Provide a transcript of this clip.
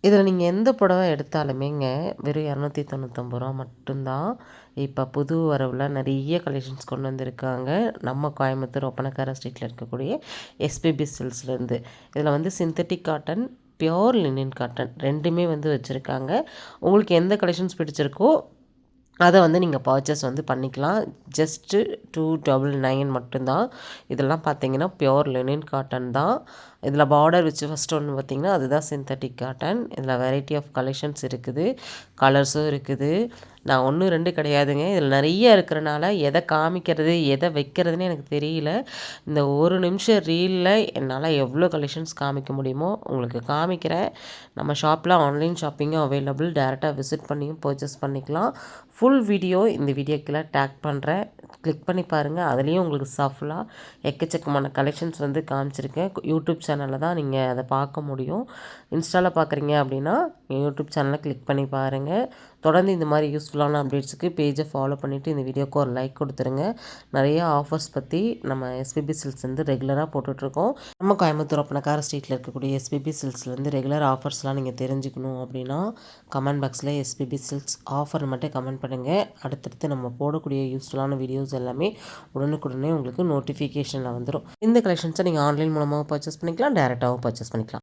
இதில் நீங்கள் எந்த புடவை எடுத்தாலுமேங்க வெறும் ரூ. 299 மட்டும்தான். இப்போ புது வரவில் நிறைய கலெக்ஷன்ஸ் கொண்டு வந்திருக்காங்க. நம்ம கோயம்புத்தூர் ஒப்பனக்கார ஸ்ட்ரீட்டில் இருக்கக்கூடிய எஸ்பிபி சில்க்ஸ்லேருந்து. இதில் வந்து synthetic cotton, pure linen cotton ரெண்டுமே வந்து வச்சுருக்காங்க. உங்களுக்கு எந்த கலெக்ஷன்ஸ் பிடிச்சிருக்கோ அதை வந்து நீங்கள் பர்ச்சேஸ் வந்து பண்ணிக்கலாம். ஜஸ்ட்டு 299 மட்டும்தான். இதெல்லாம் பார்த்தீங்கன்னா பியோர் லினன் காட்டன் தான். இதில் பார்டர் வச்சு ஃபஸ்ட்டு ஒன்று பார்த்தீங்கன்னா அதுதான் சிந்தட்டிக் காட்டன். இதில் வெரைட்டி ஆஃப் கலெக்ஷன்ஸ் இருக்குது, கலர்ஸும் இருக்குது. நான் 1, 2 கிடையாதுங்க. இதில் நிறைய இருக்கிறனால எதை காமிக்கிறது எதை வைக்கிறதுன்னு எனக்கு தெரியல. இந்த ஒரு நிமிஷம் ரீலில் என்னால் எவ்வளோ கலெக்ஷன்ஸ் காமிக்க முடியுமோ உங்களுக்கு காமிக்கிறேன். நம்ம ஷாப்பில் ஆன்லைன் ஷாப்பிங்கும் அவைலபிள். டேரெக்டாக விசிட் பண்ணியும் பர்ச்சேஸ் பண்ணிக்கலாம். ஃபுல் வீடியோ இந்த வீடியோக்குள்ளே டேக் பண்ணுறேன், கிளிக் பண்ணி பாருங்கள். அதுலேயும் உங்களுக்கு சஃபுல்லாக எக்கச்சக்கமான கலெக்ஷன்ஸ் வந்து காமிச்சிருக்கேன். யூடியூப் சேனலில் தான் நீங்கள் அதை பார்க்க முடியும். இன்ஸ்டாவில் பார்க்குறீங்க அப்படின்னா யூடியூப் சேனலை கிளிக் பண்ணி பாருங்கள். தொடர்ந்து இந்த மாதிரி யூஸ்ஃபுல்லான அப்டேட்ஸுக்கு பேஜை ஃபாலோ பண்ணிவிட்டு இந்த வீடியோக்கு ஒரு லைக் கொடுத்துருங்க. நிறைய ஆஃபர்ஸ் பற்றி நம்ம எஸ்பிபி சில்க்ஸ் வந்து ரெகுலராக போட்டுட்ருக்கோம். நம்ம கோயம்புத்தூர் ஒப்பனக்கார ஸ்ட்ரீட்டில் இருக்கக்கூடிய எஸ்பிபி சில்க்ஸ்லேருந்து ரெகுலர் ஆஃபர்ஸ்லாம் நீங்கள் தெரிஞ்சுக்கணும் அப்படின்னா கமெண்ட் பாக்ஸில் எஸ்பிபி சில்க்ஸ் ஆஃபர் மட்டும் கமெண்ட் பண்ணுங்கள். அடுத்தடுத்து நம்ம போடக்கூடிய யூஸ்ஃபுல்லான வீடியோஸ் எல்லாமே உடனுக்குடனே உங்களுக்கு நோட்டிஃபிகேஷனில் வந்துடும். இந்த கலெக்ஷன்ஸை நீங்கள் ஆன்லைன் மூலமாக பர்ச்சேஸ் பண்ணிக்கலாம், டேரெக்டாகவும் பர்ச்சேஸ் பண்ணிக்கலாம்.